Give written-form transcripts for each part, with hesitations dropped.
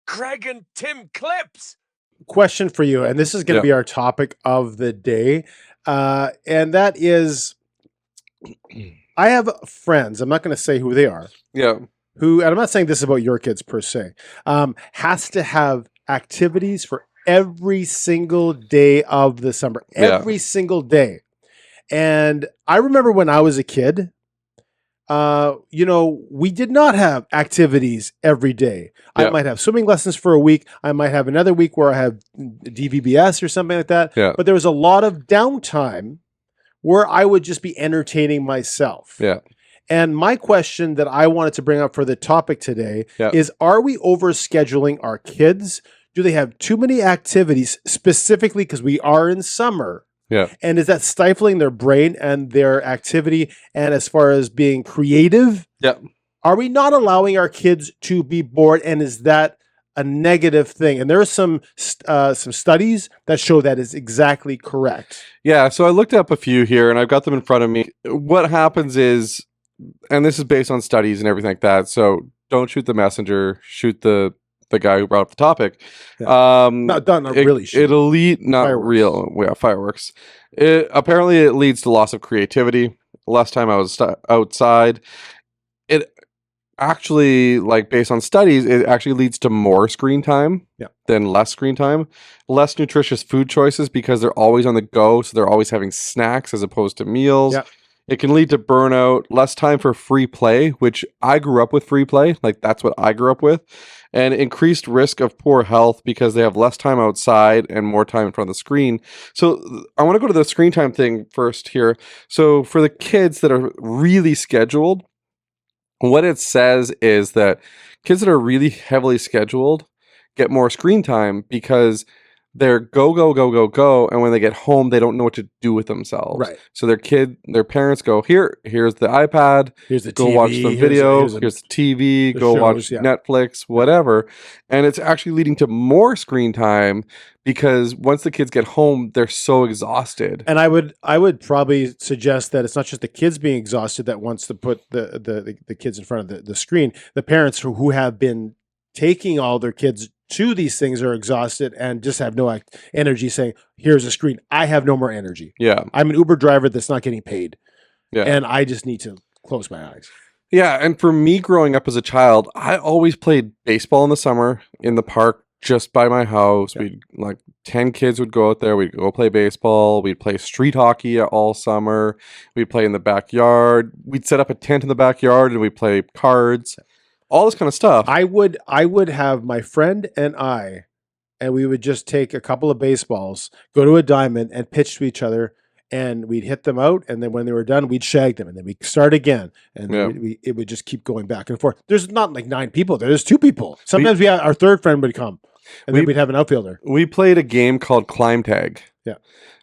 Craig and Tim clips. Question for you, and this is going to be our topic of the day, and that is, I have friends. I'm not going to say who they are. Yeah. Who, and I'm not saying this is about your kids per se, has to have activities for every single day of the summer, every single day. And I remember when I was a kid, we did not have activities every day. I might have swimming lessons for a week. I might have another week where I have DVBS or something like that. Yeah. But there was a lot of downtime where I would just be entertaining myself. Yeah. And my question that I wanted to bring up for the topic today is, are we overscheduling our kids? Do they have too many activities, specifically because we are in summer? Yeah. And is that stifling their brain and their activity? And as far as being creative, are we not allowing our kids to be bored? And is that a negative thing? And there are some studies that show that is exactly correct. Yeah. So I looked up a few here, and I've got them in front of me. What happens is, and this is based on studies and everything like that, so don't shoot the messenger, shoot the guy who brought up the topic. Not really. It'll lead, not fireworks. real. Yeah, fireworks. Apparently, it leads to loss of creativity, less time outside. It actually, like based on studies, it actually leads to more screen time than less screen time. Less nutritious food choices because they're always on the go, so they're always having snacks as opposed to meals. Yeah. It can lead to burnout, less time for free play, which I grew up with free play. Like that's what I grew up with. And increased risk of poor health because they have less time outside and more time in front of the screen. So I want to go to the screen time thing first here. So for the kids that are really scheduled, what it says is that kids that are really heavily scheduled get more screen time because they're go, go, go, go, go. And when they get home, they don't know what to do with themselves. Right. So their parents go, here's the iPad. Here's the go TV, watch some video. Here's the TV. Go shows, watch Netflix, whatever. And it's actually leading to more screen time because once the kids get home, they're so exhausted. And I would probably suggest that it's not just the kids being exhausted that wants to put the kids in front of the screen. The parents who have been taking all their kids to these things are exhausted and just have no energy, saying, here's a screen. I have no more energy. Yeah. I'm an Uber driver that's not getting paid. Yeah. And I just need to close my eyes. Yeah. And for me growing up as a child, I always played baseball in the summer in the park just by my house. Yeah. We'd 10 kids would go out there. We'd go play baseball. We'd play street hockey all summer. We'd play in the backyard. We'd set up a tent in the backyard and we'd play cards. All this kind of stuff. I would have my friend and we would just take a couple of baseballs, go to a diamond and pitch to each other, and we'd hit them out. And then when they were done, we'd shag them and then we'd start again. And it would just keep going back and forth. There's not like 9 people. There's 2 people. Sometimes our third friend would come and then we'd have an outfielder. We played a game called Climb Tag. Yeah.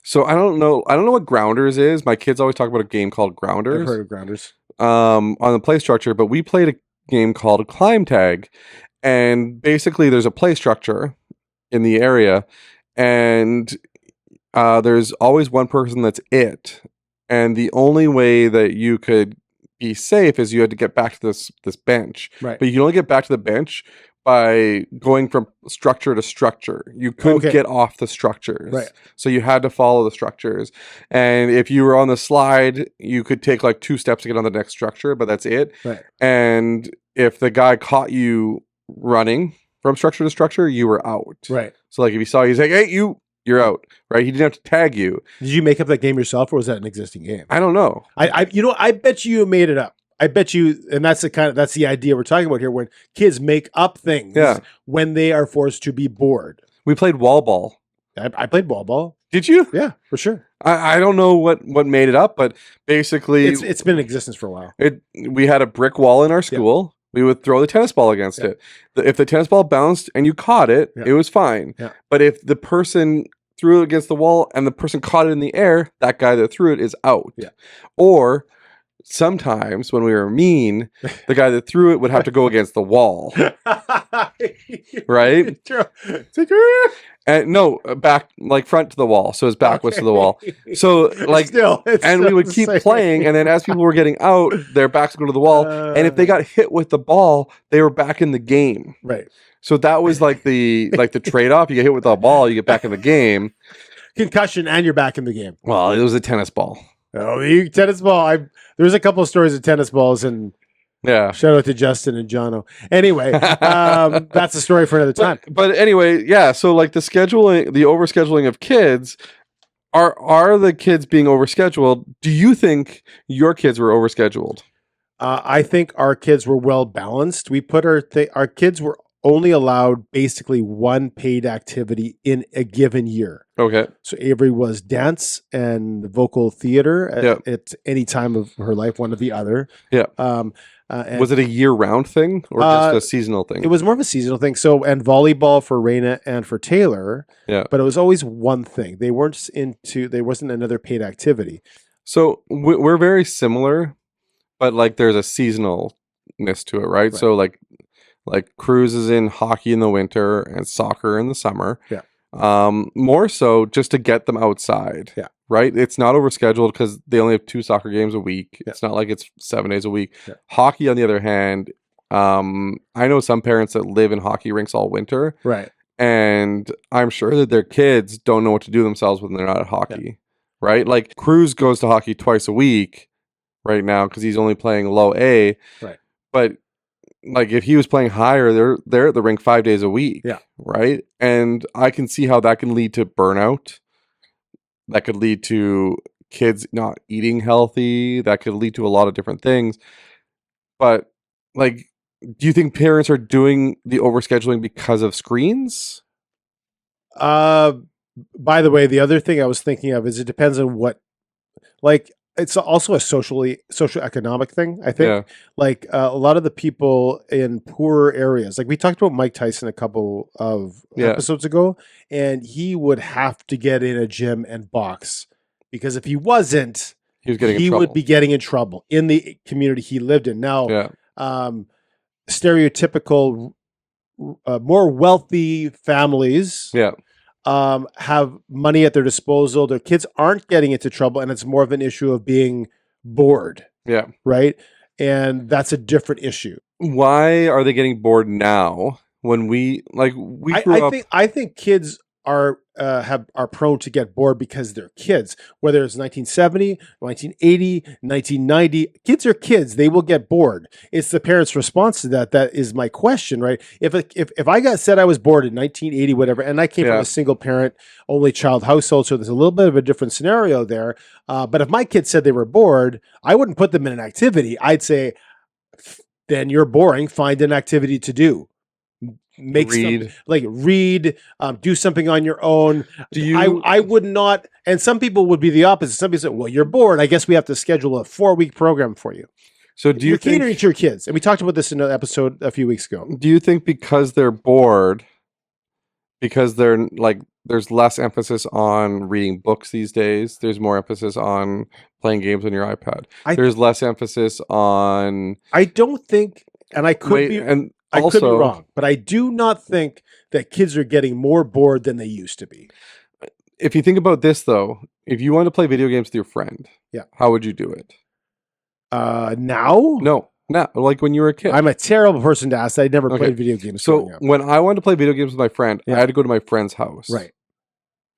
So I don't know what Grounders is. My kids always talk about a game called Grounders. I've heard of Grounders. On the play structure, but we played a game called Climb Tag, and basically there's a play structure in the area, and there's always one person that's it, and the only way that you could be safe is you had to get back to this bench, right? But you can only get back to the bench by going from structure to structure. You couldn't get off the structures. Right. So you had to follow the structures. And if you were on the slide, you could take like 2 steps to get on the next structure, but that's it. Right. And if the guy caught you running from structure to structure, you were out. Right. So like if he saw you, he's like, hey, you're out, right? He didn't have to tag you. Did you make up that game yourself or was that an existing game? I don't know. I bet you made it up. I bet you, and that's the idea we're talking about here, when kids make up things when they are forced to be bored. We played wall ball. I played wall ball. Did you? Yeah, for sure. I don't know what made it up, but basically it's been in existence for a while. We had a brick wall in our school. Yeah. We would throw the tennis ball against it. If the tennis ball bounced and you caught it, it was fine. Yeah. But if the person threw it against the wall and the person caught it in the air, that guy that threw it is out. Yeah. Or sometimes when we were mean, the guy that threw it would have to go against the wall. Right? And no, back, like front to the wall. So his back was to the wall. So like, we would keep playing. And then as people were getting out, their backs would go to the wall. And if they got hit with the ball, they were back in the game. Right. So that was like the trade-off. You get hit with a ball, you get back in the game. Concussion, and you're back in the game. Well, it was a tennis ball. Oh, the tennis ball. There's a couple of stories of tennis balls, and Yeah. shout out to Justin and Jono. Anyway, that's a story for another time. But anyway, yeah. So like the overscheduling of kids, are the kids being overscheduled? Do you think your kids were overscheduled? I think our kids were well balanced. We put our kids were only allowed basically one paid activity in a given year. Okay. So Avery was dance and vocal theater at any time of her life, one or the other. Yeah. Was it a year-round thing or just a seasonal thing? It was more of a seasonal thing. So, and volleyball for Raina and for Taylor. Yeah. But it was always one thing. There wasn't another paid activity. So we're very similar, but like there's a seasonalness to it, right? So like Cruz is in hockey in the winter and soccer in the summer. Yeah. More so just to get them outside. Yeah. Right? It's not overscheduled because they only have 2 soccer games a week. Yeah. It's not like it's 7 days a week. Yeah. Hockey, on the other hand, I know some parents that live in hockey rinks all winter. Right. And I'm sure that their kids don't know what to do themselves when they're not at hockey. Yeah. Right? Like Cruz goes to hockey twice a week right now because he's only playing low A. Right. But like if he was playing higher, they're at the rink 5 days a week. Yeah. Right. And I can see how that can lead to burnout. That could lead to kids not eating healthy. That could lead to a lot of different things. But like, do you think parents are doing the overscheduling because of screens? By the way, the other thing I was thinking of is it depends on what, like, it's also a socioeconomic thing, I think. Yeah. Like a lot of the people in poorer areas, like we talked about Mike Tyson a couple of episodes ago, and he would have to get in a gym and box because if he wasn't, he would be getting in trouble in the community he lived in. Now, stereotypical, more wealthy families, have money at their disposal. Their kids aren't getting into trouble, and it's more of an issue of being bored. Yeah. Right? And that's a different issue. Why are they getting bored now when we grew up? I think kids are prone to get bored because they're kids. Whether it's 1970, 1980, 1990, kids are kids. They will get bored. It's the parents' response to that. That is my question, right? If I got said I was bored in 1980, whatever, and I came from a single parent, only child household, so there's a little bit of a different scenario there. But if my kids said they were bored, I wouldn't put them in an activity. I'd say, then you're boring. Find an activity to do. Read, do something on your own. I would not, and some people would be the opposite. Some people say, well, you're bored, I guess we have to schedule a 4-week program for you. So do you think catering to your kids? And we talked about this in an episode a few weeks ago. Do you think because they're bored, because they're like there's less emphasis on reading books these days, there's more emphasis on playing games on your iPad, there's less emphasis on I don't think, and I could be could be wrong, but I do not think that kids are getting more bored than they used to be. If you think about this, though, if you want to play video games with your friend, how would you do it? Now? No, like when you were a kid. I'm a terrible person to ask. I never played video games. So when I wanted to play video games with my friend, I had to go to my friend's house. Right.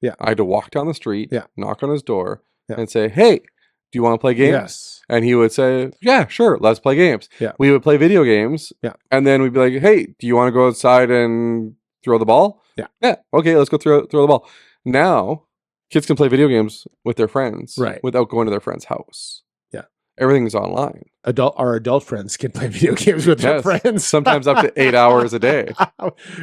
Yeah. I had to walk down the street, knock on his door, and say, "Hey, do you want to play games?" Yes. And he would say, "Yeah, sure, let's play games." Yeah. We would play video games. Yeah. And then we'd be like, "Hey, do you want to go outside and throw the ball?" Yeah. Yeah. Okay, let's go throw the ball. Now, kids can play video games with their friends without going to their friend's house. Yeah. Everything's online. Our adult friends can play video games with their friends. Sometimes up to 8 hours a day.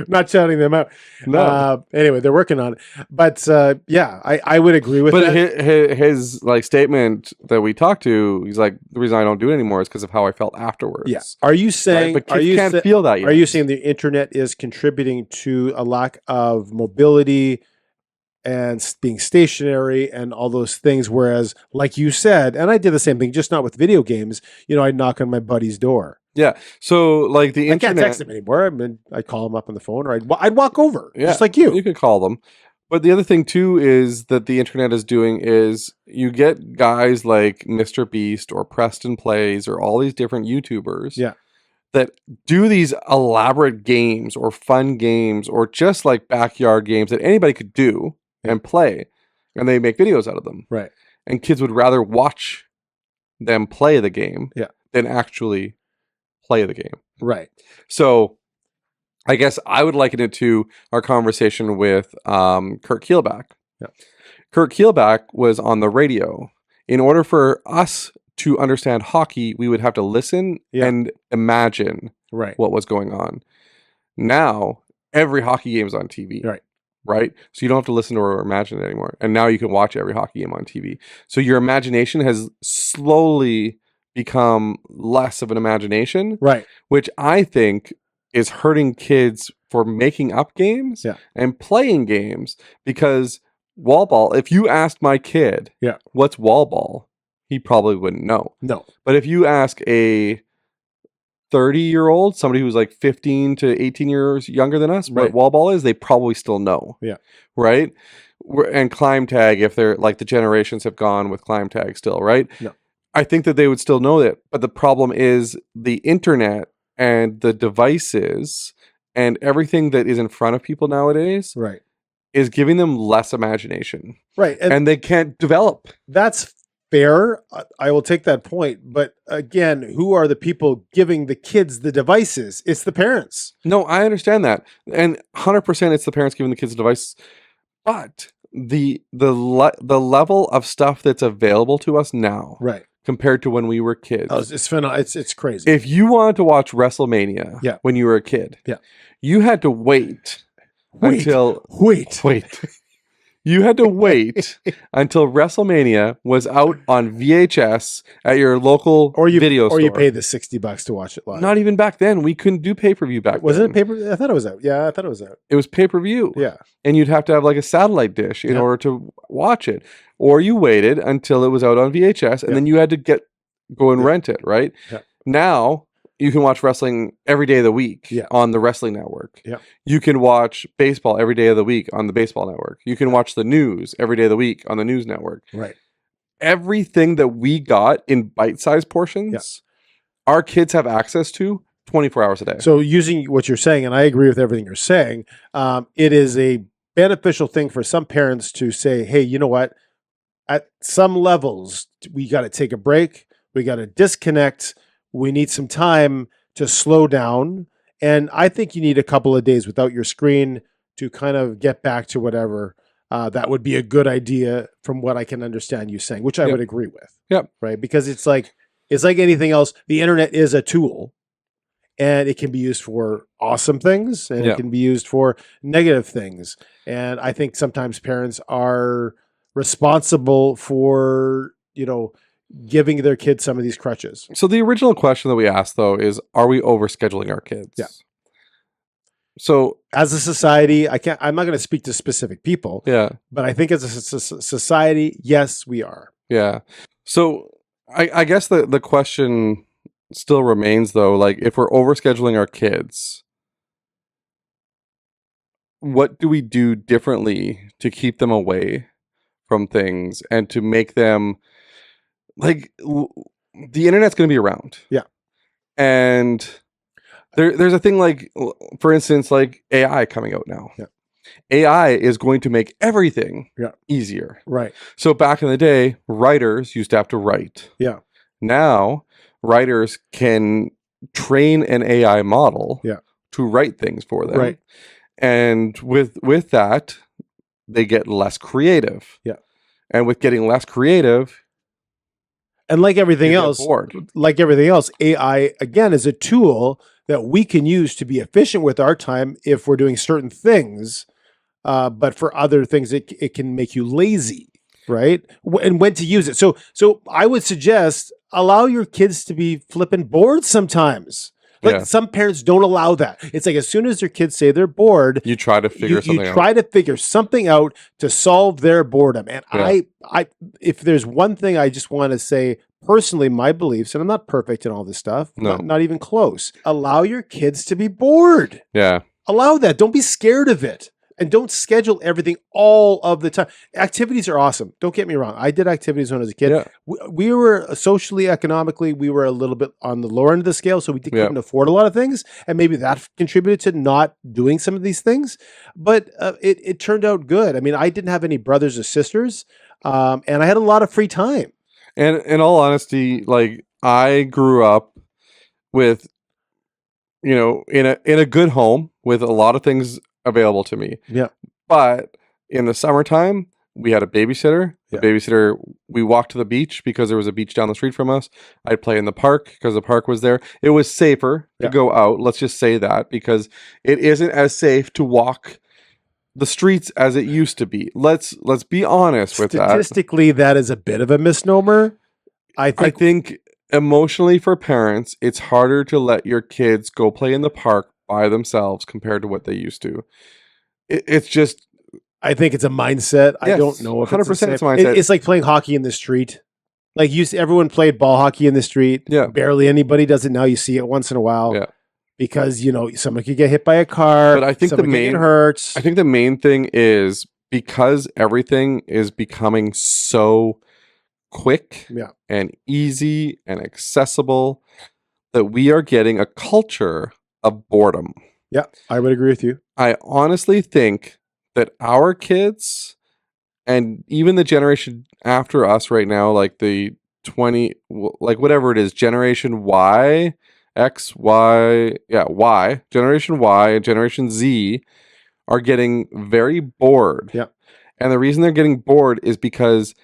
Not shouting them out. No. Anyway, they're working on it. But I would agree with that. But his like statement that we talked to, he's like, the reason I don't do it anymore is because of how I felt afterwards. Yes. Are you saying? But kids can't feel that yet. Are you saying the internet is contributing to a lack of mobility and being stationary and all those things? Whereas, like you said, and I did the same thing, just not with video games, I'd knock on my buddy's door. Yeah. So like the internet, I can't text him anymore. I'd call him up on the phone, or I'd walk over, just like you. You can call them. But the other thing too is that the internet is doing is you get guys like Mr. Beast or Preston Plays or all these different YouTubers that do these elaborate games or fun games or just like backyard games that anybody could do and play, and they make videos out of them. Right. And kids would rather watch them play the game than actually play the game. Right. So I guess I would liken it to our conversation with Kurt Keelback. Yeah. Kurt Keelback was on the radio. In order for us to understand hockey, we would have to listen and imagine what was going on. Now, every hockey game is on TV. Right? So you don't have to listen or imagine it anymore. And now you can watch every hockey game on TV. So your imagination has slowly become less of an imagination. Right. Which I think is hurting kids for making up games and playing games, because wall ball, if you asked my kid what's wall ball, he probably wouldn't know. No. But if you ask a 30-year-old, somebody who's like 15 to 18 years younger than us, what wall ball is, they probably still know. Yeah. Right? And climb tag, if they're like the generations have gone with climb tag still, right? No. I think that they would still know that. But the problem is the internet and the devices and everything that is in front of people nowadays is giving them less imagination. Right. And they can't develop. That's fair. I will take that point. But again, who are the people giving the kids the devices? It's the parents. No, I understand that. And 100% it's the parents giving the kids the devices. But the level of stuff that's available to us now compared to when we were kids. Oh, it's crazy. If you wanted to watch WrestleMania when you were a kid, you had to wait. You had to wait until WrestleMania was out on VHS at your local video store. Or you pay the $60 to watch it live. Not even back then. We couldn't do pay-per-view back then. Was it pay-per-view? I thought it was out. Yeah, I thought it was out. It was pay-per-view. Yeah. And you'd have to have like a satellite dish in order to watch it. Or you waited until it was out on VHS and then you had to go and rent it, right? Yeah. Now you can watch wrestling every day of the week on the Wrestling Network. Yeah. You can watch baseball every day of the week on the Baseball Network. You can watch the news every day of the week on the News Network. Right. Everything that we got in bite-sized portions, our kids have access to 24 hours a day. So using what you're saying, and I agree with everything you're saying, it is a beneficial thing for some parents to say, hey, you know what? At some levels, we got to take a break. We got to disconnect. We need some time to slow down. And I think you need a couple of days without your screen to kind of get back to whatever. That would be a good idea from what I can understand you saying, which I would agree with. Yep. Right. Because it's like anything else. The internet is a tool and it can be used for awesome things and it can be used for negative things. And I think sometimes parents are responsible for, giving their kids some of these crutches. So the original question that we asked, though, is, are we overscheduling our kids? Yeah. So as a society, I'm not going to speak to specific people. Yeah. But I think as a society, yes, we are. Yeah. So I guess the question still remains, though, like, if we're overscheduling our kids, what do we do differently to keep them away from things and to make them, like, the internet's going to be around. Yeah. And there's a thing like, for instance, like AI coming out now. Yeah. AI is going to make everything easier. Right. So back in the day, writers used to have to write. Yeah. Now, writers can train an AI model to write things for them. Right. And with that, they get less creative. Yeah. And with getting less creative, and like everything else, AI, again, is a tool that we can use to be efficient with our time if we're doing certain things. But for other things, it can make you lazy, right? And when to use it. So I would suggest allow your kids to be flipping bored sometimes. Like some parents don't allow that. It's like as soon as their kids say they're bored, you try to figure something out. You try to figure something out to solve their boredom. And I if there's one thing I just want to say personally, my beliefs, and I'm not perfect in all this stuff, not even close. Allow your kids to be bored. Yeah. Allow that. Don't be scared of it. And don't schedule everything all of the time. Activities are awesome. Don't get me wrong. I did activities when I was a kid. Yeah. We were socially, economically, we were a little bit on the lower end of the scale, so we couldn't afford a lot of things, and maybe that contributed to not doing some of these things. But it turned out good. I mean, I didn't have any brothers or sisters, and I had a lot of free time. And in all honesty, like I grew up with, you know, in a good home with a lot of things available to me. Yeah. But in the summertime, we had a babysitter. The babysitter, we walked to the beach because there was a beach down the street from us. I'd play in the park because the park was there. It was safer to go out. Let's just say that, because it isn't as safe to walk the streets as it used to be. Let's be honest with that. Statistically, that is a bit of a misnomer. I think emotionally for parents, it's harder to let your kids go play in the park by themselves compared to what they used to. It's just, I think it's a mindset. Yes, I don't know if 100% it's mindset. It's like playing hockey in the street. Like everyone played ball hockey in the street. Yeah. Barely anybody does it now. You see it once in a while. Yeah. Because, someone could get hit by a car. But I think the main thing is because everything is becoming so quick and easy and accessible that we are getting a culture of boredom. Yeah, I would agree with you. I honestly think that our kids and even the generation after us right now, like the 20, like whatever it is, Generation Y, X, Y, Generation Y and Generation Z are getting very bored. Yeah. And the reason they're getting bored is because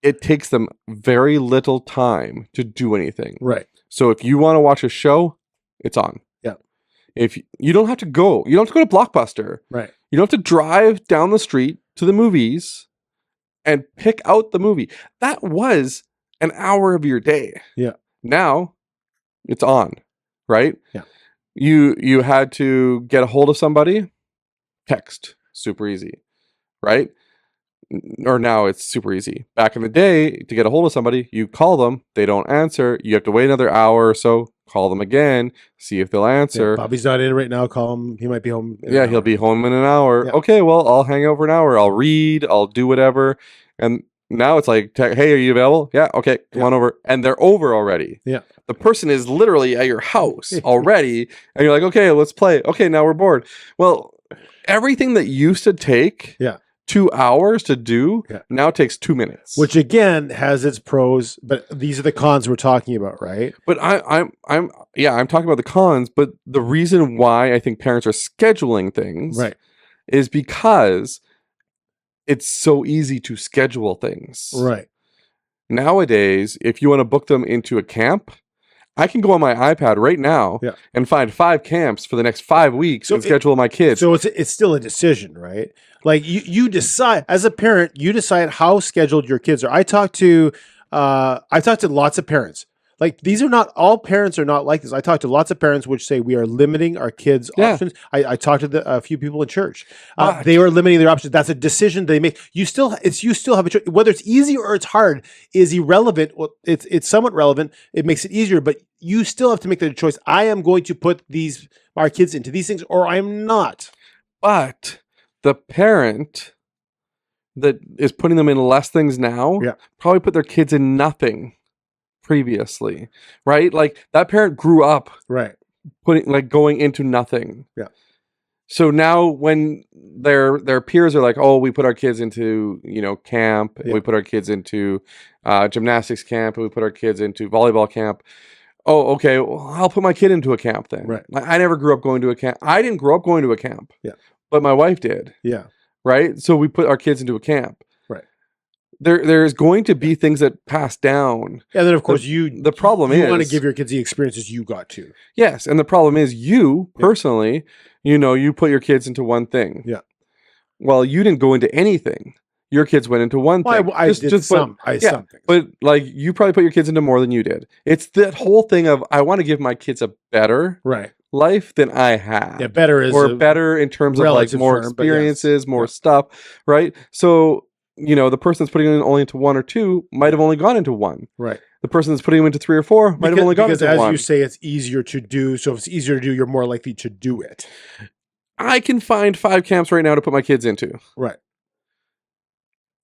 it takes them very little time to do anything. Right. So if you want to watch a show, it's on. Yeah. If you don't have to go to Blockbuster. Right. You don't have to drive down the street to the movies and pick out the movie. That was an hour of your day. Yeah. Now it's on, right? Yeah. You had to get a hold of somebody, text, super easy, right? Or now it's super easy. Back in the day, to get a hold of somebody, you call them, they don't answer, you have to wait another hour or so, call them again, see if they'll answer. Yeah, Bobby's not in right now, call him. He might be home. He'll be home in an hour. Yeah. Okay, well, I'll hang out for an hour. I'll read, I'll do whatever. And now it's like, hey, are you available? Yeah, okay, come on over. And they're over already. Yeah. The person is literally at your house already. And you're like, okay, let's play. Okay, now we're bored. Well, everything that used to take 2 hours to do now takes 2 minutes. Which again has its pros, but these are the cons we're talking about, right? But I'm talking about the cons, but the reason why I think parents are scheduling things is because it's so easy to schedule things. Right. Nowadays, if you want to book them into a camp, I can go on my iPad right now and find 5 camps for the next 5 weeks and schedule my kids. So it's still a decision, right? Like you decide as a parent, you decide how scheduled your kids are. I've talked to lots of parents. Like these are not all parents are not like this. I talked to lots of parents which say we are limiting our kids' options. I talked to a few people in church. They are limiting their options. That's a decision they make. You still have a choice. Whether it's easy or it's hard is irrelevant. Well, it's somewhat relevant. It makes it easier, but you still have to make the choice. I am going to put our kids into these things, or I am not. But the parent that is putting them in less things now probably put their kids in nothing previously, right? Like that parent grew up going into nothing. Yeah. So now when their peers are like, oh, we put our kids into, camp, and we put our kids into gymnastics camp, and we put our kids into volleyball camp. Oh, okay, well, I'll put my kid into a camp then. Right. I never grew up going to a camp. I didn't grow up going to a camp. Yeah. But my wife did. Yeah. Right? So we put our kids into a camp. Right. There's going to be things that pass down. And then of course the problem is you want to give your kids the experiences you got to. Yes, and the problem is you personally, you put your kids into one thing. Yeah. Well, you didn't go into anything. Your kids went into one thing. I did some things. But like you probably put your kids into more than you did. It's that whole thing of I want to give my kids a better life than I have. Yeah, better is better in terms of like more experiences, more stuff, right? So, the person that's putting them only into 1 or 2 might have only gone into 1. Right. The person that's putting them into 3 or 4 might have only gone into 1. Because as you say, it's easier to do. So if it's easier to do, you're more likely to do it. I can find 5 camps right now to put my kids into. Right.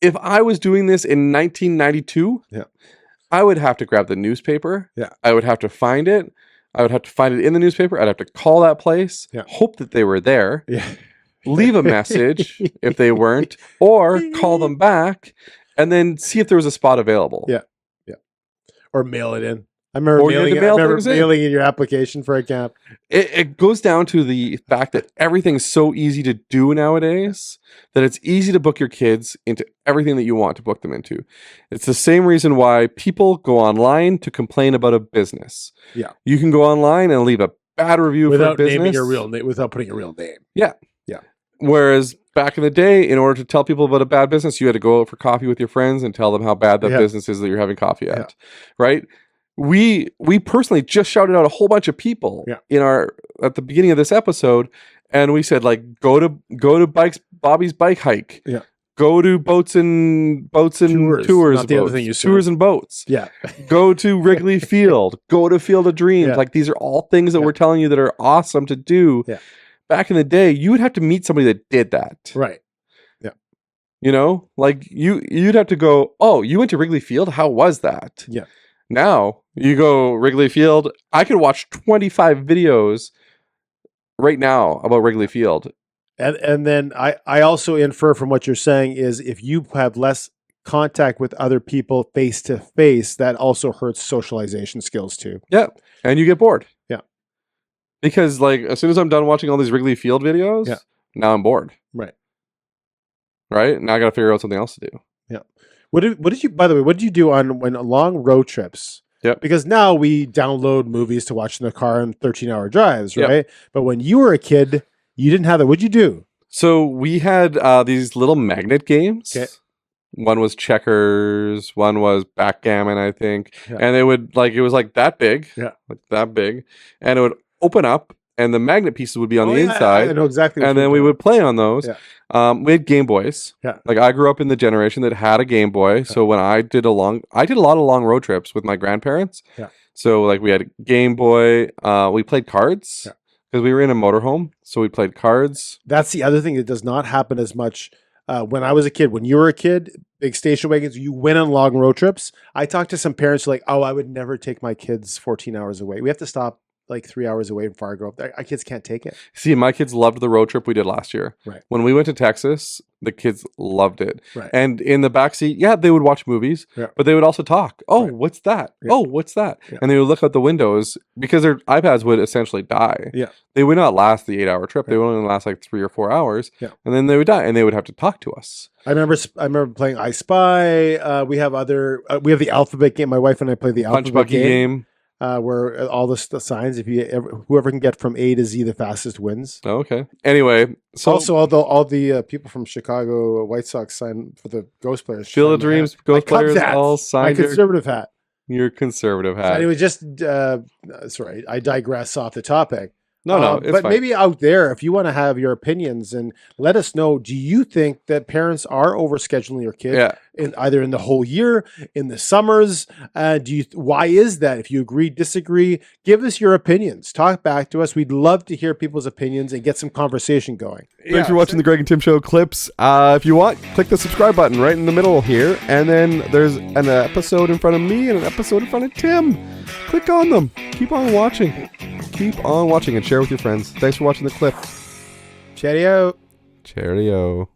If I was doing this in 1992, Yeah. I would have to grab the newspaper. Yeah. I would have to find it. I would have to find it in the newspaper. I'd have to call that place, Yeah. hope that they were there, Yeah. leave a message if they weren't, or call them back and then see if there was a spot available. Yeah. Yeah. Or mail it in. I remember Or you had to mail things in. mailing in your application for a camp. It goes down to the fact that everything's so easy to do nowadays that it's easy to book your kids into everything that you want to book them into. It's the same reason why people go online to complain about a business. Yeah. You can go online and leave a bad review for a Without business. naming your real name, without putting a real name. Yeah. Yeah. Whereas back in the day, in order to tell people about a bad business, you had to go out for coffee with your friends and tell them how bad that business is that you're having coffee at. Right? We personally just shouted out a whole bunch of people in at the beginning of this episode, and we said, like, go to Bobby's bike hike. Yeah. Go to boats and tours. Not the other thing you said. Tours and boats. Yeah. Go to Wrigley Field. Go to Field of Dreams. Yeah. Like, these are all things that we're telling you that are awesome to do. Yeah. Back in the day, you would have to meet somebody that did that. Right. Yeah. You know, like you'd have to go, oh, you went to Wrigley Field? How was that? Yeah. Now you go Wrigley Field. I could watch 25 videos right now about Wrigley Field. And then I also infer from what you're saying is if you have less contact with other people face to face, that also hurts socialization skills too. Yeah. And you get bored. Yeah. Because like as soon as I'm done watching all these Wrigley Field videos, now I'm bored. Right. Right? Now I got to figure out something else to do. Yeah. What did you, by the way, what did you do on long road trips? Yep. Because now we download movies to watch in the car on 13-hour drives, right? Yep. But when you were a kid, you didn't have that. What'd you do? So we had these little magnet games. Okay. One was checkers, one was backgammon, I think. Yeah. And they would it was like that big. Yeah. Like that big. And it would open up and the magnet pieces would be on the inside. I know exactly what and you're then we doing. would play on those. Yeah. We had Game Boys. Yeah. Like I grew up in the generation that had a Game Boy. So when I did a lot of long road trips with my grandparents. Yeah. So like we had a Game Boy. We played cards. Yeah. Because we were in a motorhome, so we played cards. That's the other thing that does not happen as much when I was a kid. When you were a kid, big station wagons, you went on long road trips. I talked to some parents who are like, oh, I would never take my kids 14 hours away. We have to stop like 3 hours away in Fargo. Our kids can't take it. See, my kids loved the road trip we did last year. Right. When we went to Texas, the kids loved it. Right. And in the backseat, they would watch movies, but they would also talk. Oh, what's that? Yeah. Oh, what's that? Yeah. And they would look out the windows because their iPads would essentially die. Yeah. They would not last the 8-hour trip. They would only last like 3 or 4 hours. Yeah. And then they would die and they would have to talk to us. I remember playing I Spy. We have the alphabet game. My wife and I play the Punch alphabet Buggy game. Where all the signs, whoever can get from A to Z the fastest wins. Oh, okay. Anyway, so also all the people from Chicago White Sox sign for the Ghost players. Field of Dreams Ghost players all signed my conservative hat. Your conservative hat. So anyway, just sorry, I digress off the topic. No, it's but fine. maybe out there, if you want to have your opinions and let us know, do you think that parents are overscheduling your kids either in the whole year, in the summers? Why is that? If you agree, disagree, give us your opinions. Talk back to us. We'd love to hear people's opinions and get some conversation going. Thanks for watching the Greg and Tim Show clips. If you want, click the subscribe button right in the middle here, and then there's an episode in front of me and an episode in front of Tim. Click on them. Keep on watching. Keep on watching and share with your friends. Thanks for watching the clip. Cheerio. Cheerio.